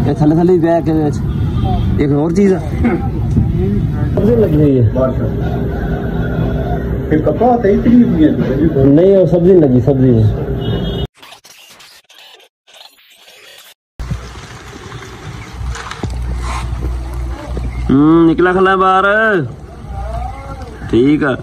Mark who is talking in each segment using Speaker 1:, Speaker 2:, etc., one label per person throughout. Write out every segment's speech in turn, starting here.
Speaker 1: ये थले थले बैग के एक और चीज लगी हुई है। नहीं और सब्जी लगी, सब्जी में निकला खला बाहर। ठीक है।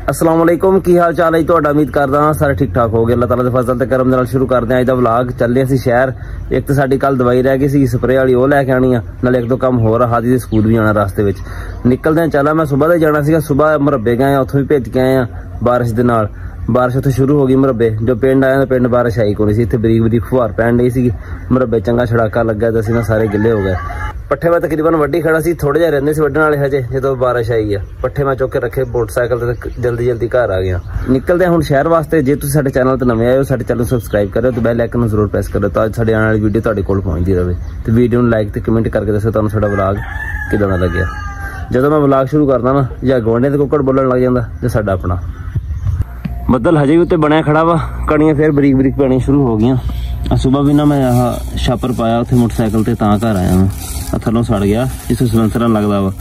Speaker 1: अस्सलाम वालेकुम, की हाल चाल है तुहाडा? उम्मीद करदा हां सारे ठीक ठाक हो गए। अल्लाह ताला दे फजल ते करम नाल शुरू करदे हां अज दा व्लॉग। चले असीं शहर, एक तो साडी कल दवाई रह गई सी स्प्रे वाली, वो लैके आनी आ, नाले एक दो काम हो रहा हादी दे स्कूल भी आना। रास्ते विच निकलदे हां, चला मैं सुबह दे जाना सीगा, सुबह मुरब्बे गए, उत्थों भी भेज के आए आ। बारिश दे नाल बारिश उत्थे शुरू हो गई मुरब्बे, जो पिंड आया तो पिंड बारिश आई कोनी सी, इत्थे बरीक बरीक फुहार पैन डई सी, मुरब्बे चंगा छड़ाका लग्या ते असीं ना सारे गिले हो गए। पट्ठे मैं तकरीबन वड्डी खड़ा सी, थोड़े जिहे रहिंदे सी वड्डण वाले हजे, जो बारिश आई है। पट्ठे मैं चुक के रखे मोटरसाइकिल ते जल्दी जल्दी घर आ गया। निकलते हैं हुण शहर वास्ते। जे तुसीं साडे चैनल ते नवें आए हो, साडे चैनल सब्सक्राइब करो ते बैल आइकन जरूर प्रेस करो तां साडे आने वाली वीडियो तुहाडे कोल पहुंचदी रहे। ते वीडियो नूं लाइक ते कमेंट करके दस्सो तुहानूं साडा व्लॉग किदां दा लग्गिया। जदों मैं व्लॉग शुरू करदा ना, जां गुआंढियां दे कुक्कड़ बोलण लग जांदा जां साडा अपना। बदल हजे भी उत्ते बनया खड़ा वा, कणियां फिर बरीक बरीक पैणियां शुरू हो गईयां। सुबह भी ना मैं छापर पाया उत्थे मोटरसाइकिल ते, तां घर आया मैं, थल्लों सड़ गया जिस सलंसर लगदा वा।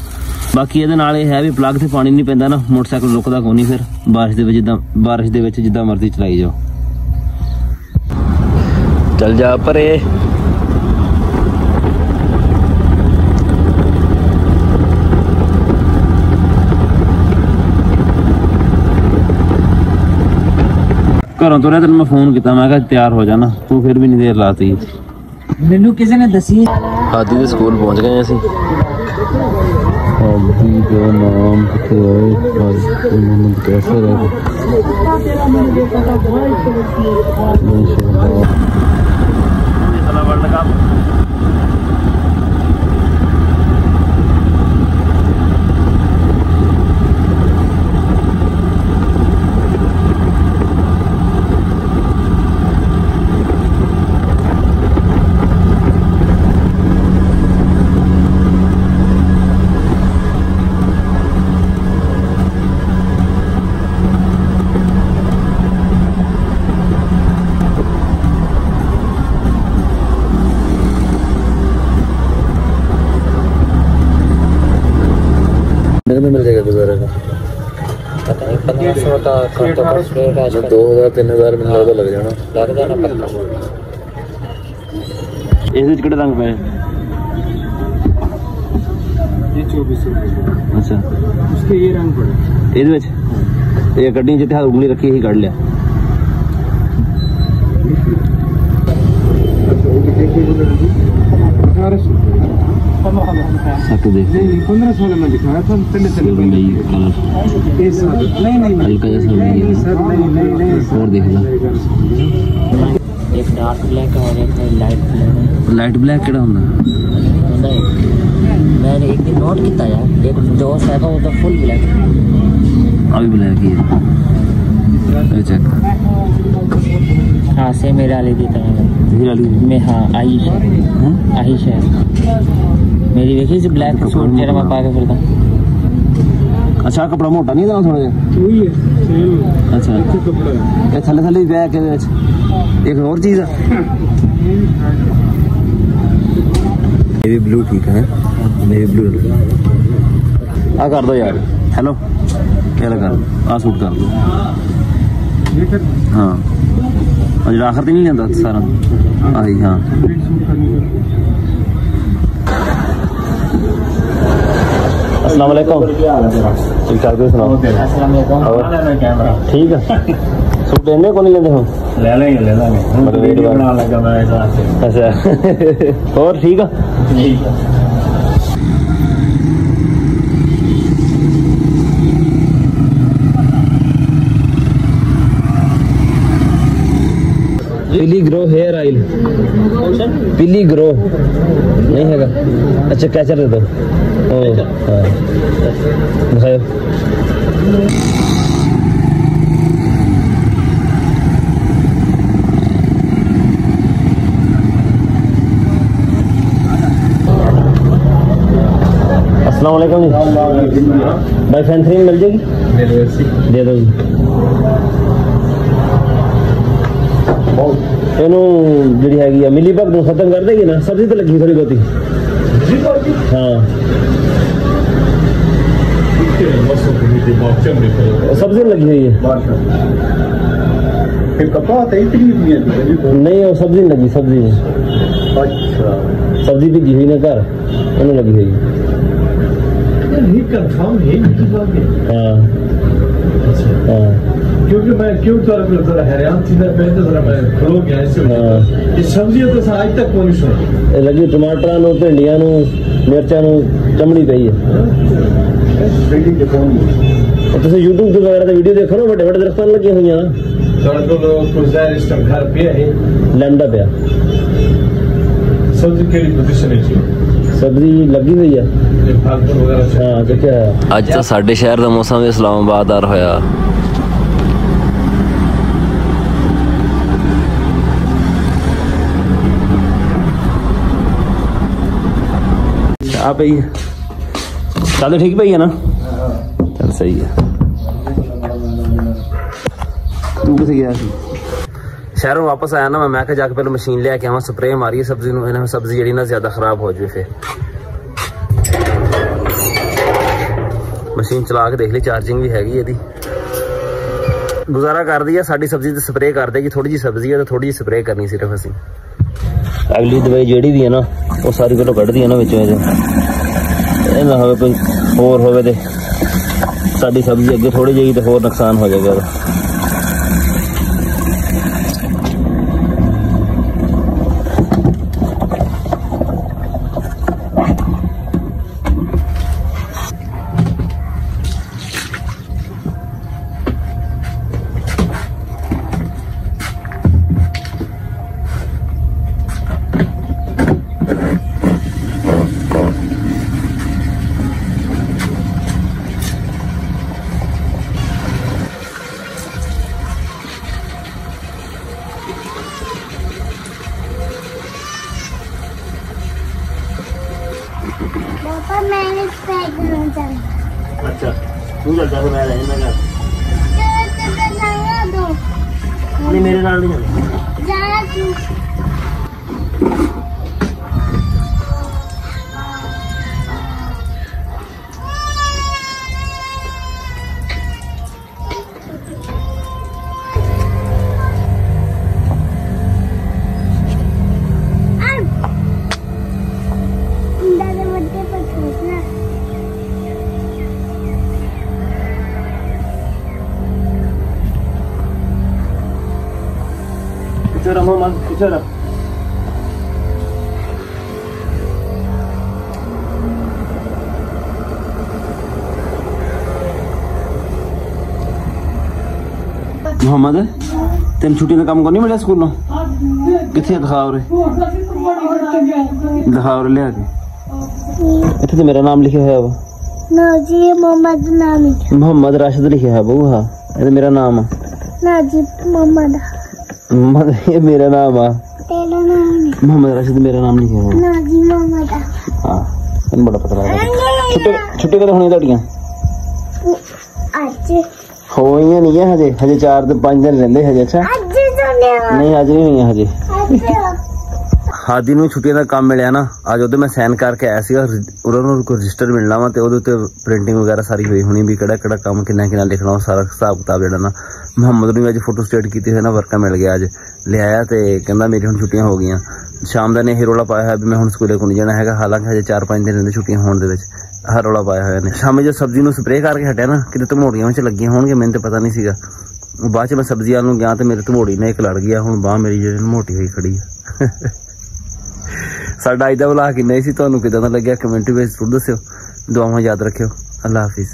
Speaker 1: बाकी ये नाल है भी प्लग से पानी नहीं पैंदा ना, मोटरसाइकिल रुकदा कोई नहीं, फिर बारिश दे विच जिद्दां मर्जी चलाई जाओ। चल जा परे। घरों तुरे तेन मैं फोन किया, मैं कहा तैयार हो जाना, तू फिर भी नहीं देर लाती।
Speaker 2: मैनू किसी ने दसी।
Speaker 1: हादी दे स्कूल पहुंच गए असीं। हादी दा नाम किथे है? मोहम्मद कैसर है। वर्ल्ड कप में मिल जाएगा गुजारा का?
Speaker 2: पता नहीं 1500 का खर्चा बस रेट है।
Speaker 1: 2000-3000 मिल जाएगा, लग जाना
Speaker 2: पक्का।
Speaker 1: इस किहड़े रंग पे?
Speaker 3: ये 24 रुपए।
Speaker 1: अच्छा,
Speaker 3: उसके ये रंग पड़े
Speaker 1: इहदे विच ये गड्डी जिथे उंगली रखी ही कढ़ लिया। सक दे
Speaker 3: 1500 में दिखाया था पहले
Speaker 1: कलर नहीं हल्का जैसा
Speaker 3: सर। नहीं
Speaker 1: और देख ला।
Speaker 2: एक डार्क ब्लैक और एक लाइट ब्लैक।
Speaker 1: लाइट ब्लैक केड़ा हुंदा?
Speaker 2: मैंने एक दिन नोट किया यार, एक जो है वो तो फुल ब्लैक।
Speaker 1: अभी ब्लैक ही है। चेक।
Speaker 2: हाँ से मेरा ले दी तरह मैं। हाँ आहिश है मेरी, देखी सी ब्लैक सूट जेड़ा मैं पा के फिरदा।
Speaker 1: अच्छा, कपड़ा मोटा नहीं था थोड़ा जिहा?
Speaker 3: वही है सेम।
Speaker 1: अच्छा, ये थले थले बैग के विच एक और चीज है। नेवी ब्लू ठीक है, नेवी ब्लू आ कर दो यार। हेलो क्या कर आ सूट कर दो। हाँ और आखिर तो नहीं लेंदा सारा आई। हाँ अस्सलाम वालेकुम। ठीक ठाक, सुनाओ? ठीक है। सूट लेंदे को नहीं लेंदे हो?
Speaker 3: ले लेंगे बना लगा मैं ऐसा।
Speaker 1: अच्छा और ठीक है। पिली ग्रो हेयर ऑयल, पिली ग्रो नहीं हैगा? अच्छा कैचर दे दो। हाँ दिखाओ। अस्सलाम वालेकुम जी। बाई फैन 3 मिल जाएगी? दे दो जी। ਇਹਨੂੰ ਜਿਹੜੀ ਹੈਗੀ ਆ ਮਿਲੀ ਭਗਤ ਨੂੰ ਖਤਮ ਕਰ ਦੇਗੀ ਨਾ। ਸਬਜ਼ੀ ਤਾਂ ਲੱਗੀ ਥੋੜੀ ਬਹੁਤੀ। ਹਾਂ सब्जी लगी हुई है। नहीं वो सब्जी नहीं लगी, सब्जी अच्छा सब्जी भी हुई ना घर उन्हें लगी हुई है। हाँ हाँ
Speaker 3: क्योंकि मैं क्यों थोड़ा हैरान थी ना, मैं तो जरा मैं खड़ो गया ऐसे। ये सब्जियां तो आज तक कोई नहीं सुनी
Speaker 1: लगी। टमाटर नो भिंडिया नो मिर्चा नो चमड़ी पई है। ਤੁਸੀਂ YouTube ਤੇ ਵਗੈਰਾ ਤੇ ਵੀਡੀਓ ਦੇਖੋ ਨਾ, ਵੱਡੇ ਵੱਡੇ ਦਰਖਤਾਂ ਲੱਗੀਆਂ ਹੋਈਆਂ।
Speaker 3: ਤੁਹਾਡੇ ਕੋਲ ਕੋਈ ਜ਼ਾਇਰ ਇਸ ਟਾਈਮ ਘਰ ਪਿਆ ਹੈ?
Speaker 1: ਲੈਂਦਾ ਪਿਆ।
Speaker 3: ਸਬਜ਼ੀ ਕਿਹੜੀ ਪੋਜੀਸ਼ਨ ਵਿੱਚ?
Speaker 1: ਸਬਜ਼ੀ ਲੱਗੀ ਹੋਈ ਆ।
Speaker 3: ਇਹ ਫਾਲਤੂ ਵਗੈਰਾ
Speaker 1: ਹਾਂ ਦੇਖਿਆ। ਅੱਜ ਤਾਂ ਸਾਡੇ ਸ਼ਹਿਰ ਦਾ ਮੌਸਮ ਵੀ ਇਸਲਾਮਾਬਾਦ ਹੋਇਆ। ਆ ਪਈ ਚੱਲ ਠੀਕ ਪਈ ਹੈ ਨਾ? ਚੱਲ ਸਹੀ ਹੈ। ਤੂੰ ਕਿੱਥੇ ਗਿਆ ਸੀ? ਸ਼ਹਿਰੋਂ ਵਾਪਸ ਆਇਆ ਨਾ ਮੈਂ ਕਿਹਾ ਜਾ ਕੇ ਪਹਿਲਾਂ ਮਸ਼ੀਨ ਲੈ ਕੇ ਆਵਾਂ, ਸਪਰੇ ਮਾਰੀਏ ਸਬਜ਼ੀ ਨੂੰ। ਇਹਨਾਂ ਸਬਜ਼ੀ ਜਿਹੜੀ ਨਾ ਜ਼ਿਆਦਾ ਖਰਾਬ ਹੋ ਜਾਵੇ। ਫਿਰ ਮਸ਼ੀਨ ਚਲਾ ਕੇ ਦੇਖ ਲਈ, ਚਾਰਜਿੰਗ ਵੀ ਹੈਗੀ ਇਹਦੀ। ਗੁਜ਼ਾਰਾ ਕਰਦੀ ਆ ਸਾਡੀ ਸਬਜ਼ੀ ਤੇ ਸਪਰੇ ਕਰ ਦੇਗੀ। ਥੋੜੀ ਜਿਹੀ ਸਬਜ਼ੀ ਹੈ ਤਾਂ ਥੋੜੀ ਜਿਹੀ ਸਪਰੇ ਕਰਨੀ ਸਿਰਫ ਅਸੀਂ। ਅਗਲੀ ਦਵਾਈ ਜਿਹੜੀ ਵੀ ਹੈ ਨਾ ਉਹ ਸਾਰੀ ਘਟੋ ਕੱਢਦੀ ਹੈ ਨਾ ਵਿੱਚੋਂ ਇਹਦੇ। ਇਹ ਨਾ ਹੋਵੇ ਕੋਈ ਹੋਰ ਹੋਵੇ ਤੇ ਸਾਡੀ ਸਬਜ਼ੀ ਅੱਗੇ ਥੋੜੀ ਜਿਹੀ ਤੇ ਹੋਰ ਨੁਕਸਾਨ ਹੋ ਜਾਏਗਾ।
Speaker 4: पापा मैंने पैक करना चाहिए।
Speaker 1: अच्छा तू चलता फिर मैं रहना घर।
Speaker 4: दो
Speaker 1: नहीं मेरे नाल नहीं जाना।
Speaker 4: जाना तू।
Speaker 1: Bicara Muhammad, bicara. मोहम्मद तेन छुट्टी का काम को नहीं मिला स्कूलों? किथे दिखाओ रे, दिखाओ रे ले आके। इथे तो मेरा नाम लिखा है।
Speaker 4: नाजी मोहम्मद नाम लिखा।
Speaker 1: मोहम्मद राशिद लिखा है बहू। हाँ ये मेरा नाम है।
Speaker 4: नाजी मोहम्मद।
Speaker 1: मोहम्मद ये मेरा नाम है।
Speaker 4: तेरा नाम है?
Speaker 1: मोहम्मद राशिद मेरा नाम लिखा है।
Speaker 4: नाजी मोहम्मद।
Speaker 1: हाँ तेन बड़ा पता लगा। छुट्टी कदों होनी तुहाडियां?
Speaker 4: आज
Speaker 1: होइयां नहीं है हजे, हजे 4 से 5 दिन रहंदे हजे। अच्छा
Speaker 4: आज
Speaker 1: नहीं अज नहीं हुई हजे। हादी ਨੂੰ ਛੁੱਟੀਆਂ ਦਾ ਕੰਮ ਮਿਲਿਆ ਨਾ ਅੱਜ, ਉਹਦੇ ਮੈਂ ਸਾਈਨ ਕਰਕੇ ਆਇਆ ਸੀਗਾ। ਉਹਨਾਂ ਨੂੰ ਕੋਈ ਰਜਿਸਟਰ ਮਿਲਣਾ ਵਾ ਤੇ ਉਹਦੇ ਉੱਤੇ ਪ੍ਰਿੰਟਿੰਗ ਵਗੈਰਾ ਸਾਰੀ ਹੋਈ ਹੋਣੀ ਵੀ ਕਿਹੜਾ ਕਿਹੜਾ ਕੰਮ ਕਿੰਨਾ ਕਿੰਨਾ ਲਿਖਣਾ, ਉਹ ਸਾਰਾ ਹਿਸਾਬ ਕਿਤਾਬ ਜਿਹੜਾ ਨਾ ਮੁਹੰਮਦ ਨੂੰ ਅੱਜ ਫੋਟੋ ਸਟੇਟ ਕੀਤੀ ਹੋਈ ਨਾ ਵਰਕਾ ਮਿਲ ਗਿਆ। ਅੱਜ ਲਿਆਇਆ ਤੇ ਕਹਿੰਦਾ ਮੇਰੀ ਹੁਣ ਛੁੱਟੀਆਂ ਹੋ ਗਈਆਂ। ਸ਼ਾਮ ਦਾ ਨੇ ਇਹ ਰੌਲਾ ਪਾਇਆ ਹੋਇਆ ਵੀ ਮੈਂ ਹੁਣ ਸਕੂਲੇ ਕੋ ਨਹੀਂ ਜਾਣਾ ਹੈਗਾ। ਹਾਲਾਂਕਿ ਹਜੇ 4-5 ਦਿਨ ਰਹਿੰਦੇ ਛੁੱਟੀਆਂ ਹੋਣ ਦੇ ਵਿੱਚ। ਆਹ ਰੌਲਾ ਪਾਇਆ ਹੋਇਆ ਨੇ। ਸ਼ਾਮੇ ਜੋ ਸਬਜ਼ੀ ਨੂੰ ਸਪਰੇਅ ਕਰਕੇ ਹਟਿਆ ਨਾ ਕਿਤੇ ਧਮੋੜੀਆਂ ਵਿੱਚ ਲੱਗੀਆਂ ਹੋਣਗੀਆਂ, ਮੈਨੂੰ ਤਾਂ ਪਤਾ ਨਹੀਂ ਸੀਗਾ। ਬਾਅਦ ਚ ਮੈਂ ਸਬਜ਼ੀ ਵਾਲ ਨੂੰ ਗਿਆ ਤੇ ਮੇਰੇ ਧਮੋੜੀ ਨੇ ਇੱਕ ਲੜ ਗਿਆ। ਹੁਣ ਬਾਹ ਮੇਰੀ ਜਿਹੜੀ ਮੋਟੀ ਹੋਈ ਖੜੀ ਆ। ਸਾਡਾ ਅੱਜ ਦਾ ਵਲੌਗ ਕਿੰਨਾ ਸੀ, ਤੁਹਾਨੂੰ ਕਿਦਾਂ ਦਾ ਲੱਗਿਆ ਕਮੈਂਟ ਵਿੱਚ ਜ਼ਰੂਰ ਦੱਸਿਓ। ਦੁਆਵਾਂ ਯਾਦ ਰੱਖਿਓ। ਅੱਲਾ ਹਾਫਿਜ਼।